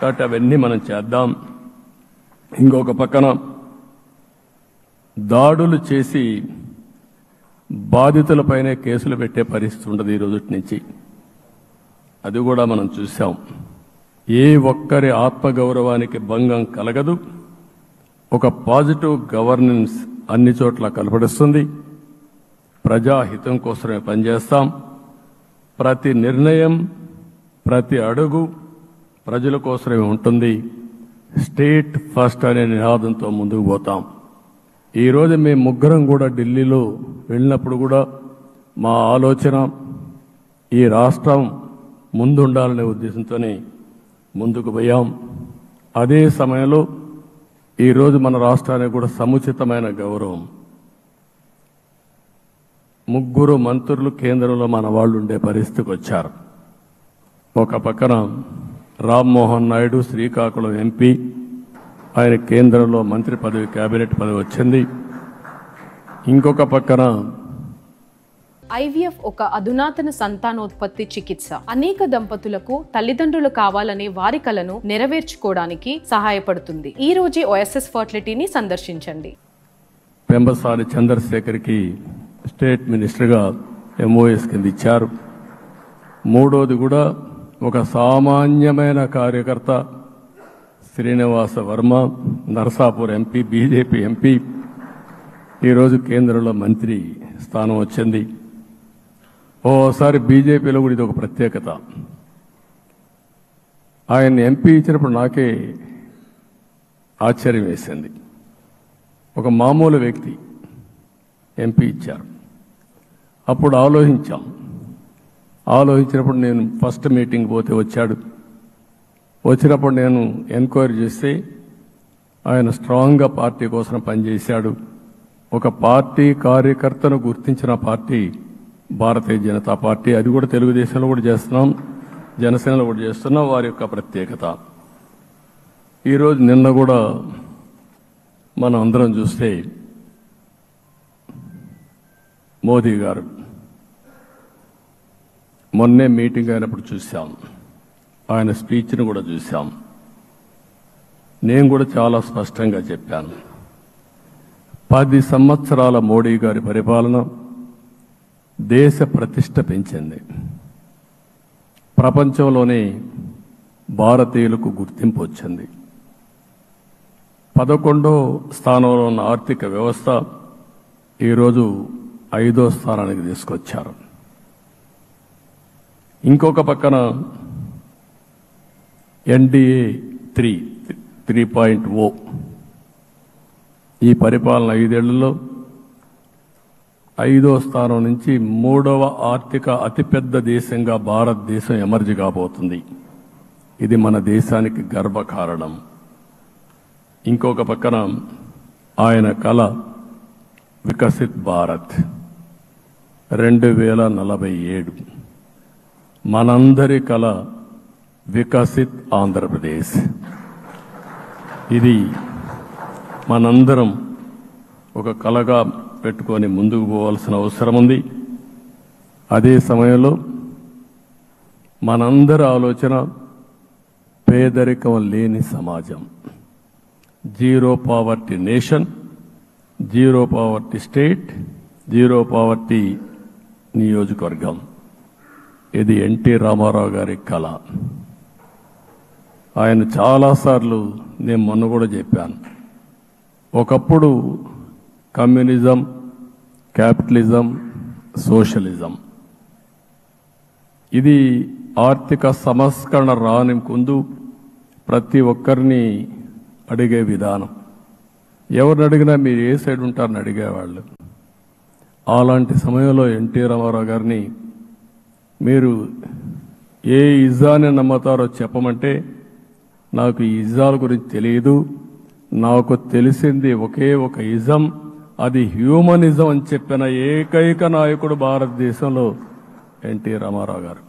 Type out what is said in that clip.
కాబట్టి అవన్నీ మనం చేద్దాం. ఇంకొక పక్కన దాడులు చేసి బాధితులపైనే కేసులు పెట్టే పరిస్థితి ఉండదు ఈ రోజు నుంచి. అది కూడా మనం చూసాం. ఏ ఒక్కరి ఆత్మగౌరవానికి భంగం కలగదు. ఒక పాజిటివ్ గవర్నెన్స్ అన్ని చోట్ల కనపడుస్తుంది. ప్రజాహితం కోసమే పనిచేస్తాం. ప్రతి నిర్ణయం, ప్రతి అడుగు ప్రజల కోసమే ఉంటుంది. స్టేట్ ఫస్ట్ అనే నినాదంతో ముందుకు పోతాం. ఈరోజు మేము ముగ్గురం కూడా ఢిల్లీలో వెళ్ళినప్పుడు కూడా మా ఆలోచన ఈ రాష్ట్రం ముందుండాలనే ఉద్దేశంతోనే ముందుకు పోయాం. అదే సమయంలో ఈరోజు మన రాష్ట్రానికి కూడా సముచితమైన గౌరవం. ముగ్గురు మంత్రులు కేంద్రంలో మన వాళ్ళు ఉండే పరిస్థితికి వచ్చారు. ఒక పక్కన రామ్మోహన్ నాయుడు శ్రీకాకుళం ఎంపీ, ఆయన కేంద్రంలో మంత్రి పదవి, కేబినెట్ పదవి వచ్చింది. ఇంకొక పక్కన ఐవీఎఫ్ ఒక అధునాతన సంతానోత్పత్తి చికిత్స. అనేక దంపతులకు తల్లిదండ్రులు కావాలనే వారి కలను నెరవేర్చుకోవడానికి సహాయపడుతుంది. ఈ రోజే ఓఎస్ఎస్ ఫర్టిలిటీని సందర్శించండి. పెంబసాని చంద్రశేఖర్కి స్టేట్ మినిస్టర్గా ఎంఓఎస్ కింద ఇచ్చారు. మూడోది కూడా ఒక సామాన్యమైన కార్యకర్త Srinivasa Varma, Narasapur MP, BJP MP, ఈరోజు కేంద్రంలో మంత్రి స్థానం వచ్చింది. ఓసారి బీజేపీలో కూడా ఇది ఒక ప్రత్యేకత. ఆయన ఎంపీ ఇచ్చినప్పుడు నాకే ఆశ్చర్యం వేసింది. ఒక మామూలు వ్యక్తి ఎంపీ ఇచ్చారు. అప్పుడు ఆలోచించినప్పుడు నేను ఫస్ట్ మీటింగ్ పోతే వచ్చాడు. వచ్చినప్పుడు నేను ఎంక్వైరీ చేస్తే ఆయన స్ట్రాంగ్గా పార్టీ కోసం పనిచేశాడు. ఒక పార్టీ కార్యకర్తను గుర్తించిన పార్టీ భారతీయ జనతా పార్టీ. అది కూడా తెలుగుదేశంలో కూడా చేస్తున్నాం, జనసేనలో కూడా చేస్తున్నాం. వారి యొక్క ప్రత్యేకత. ఈరోజు నిన్న కూడా మనం అందరం చూస్తే మోదీ గారు మొన్నే మీటింగ్ అయినప్పుడు చూశాం. ఆయన స్పీచ్ను కూడా చూశాం. నేను కూడా చాలా స్పష్టంగా చెప్పాను. 10 సంవత్సరాల మోడీ గారి పరిపాలన దేశ ప్రతిష్ట పెంచింది. ప్రపంచంలోనే భారతీయులకు గుర్తింపు వచ్చింది. 11వ స్థానంలో ఉన్న ఆర్థిక వ్యవస్థ ఈరోజు 5వ స్థానానికి తీసుకొచ్చారు. ఇంకొక పక్కన ఎన్డీఏ 3.0 ఈ పరిపాలన 5 ఏళ్లలో 5వ స్థానం నుంచి 3వ ఆర్థిక అతిపెద్ద దేశంగా భారతదేశం ఎమర్జీ కాబోతుంది. ఇది మన దేశానికి గర్వకారణం. ఇంకొక పక్కన ఆయన కళ వికసిత్ భారత్ 2047, మనందరి కళ వికసిత్ ఆంధ్రప్రదేశ్. ఇది మనందరం ఒక కళగా పెట్టుకొని ముందుకు పోవాల్సిన అవసరం ఉంది. అదే సమయంలో మనందరి ఆలోచన పేదరికం లేని సమాజం, zero poverty nation, zero poverty state, zero poverty నియోజకవర్గం. ఇది ఎన్టీ రామారావు గారి కళ. ఆయన చాలాసార్లు నేను మొన్న కూడా చెప్పాను. ఒకప్పుడు కమ్యూనిజం, క్యాపిటలిజం, సోషలిజం ఇది ఆర్థిక సంస్కరణ రాని ముందు ప్రతి ఒక్కరిని అడిగే విధానం. ఎవరిని అడిగినా మీరు ఏ సైడ్ ఉంటారని అడిగేవాళ్ళు. అలాంటి సమయంలో ఎన్టీ రామారావు గారిని మీరు ఏ ఇజాన్ని నమ్ముతారో చెప్పమంటే నాకు ఈ ఇజాల గురించి తెలియదు, నాకు తెలిసింది ఒకే ఒక ఇజం, అది హ్యూమనిజం అని చెప్పిన ఏకైక నాయకుడు భారతదేశంలో ఎన్టీ రామారావు గారు.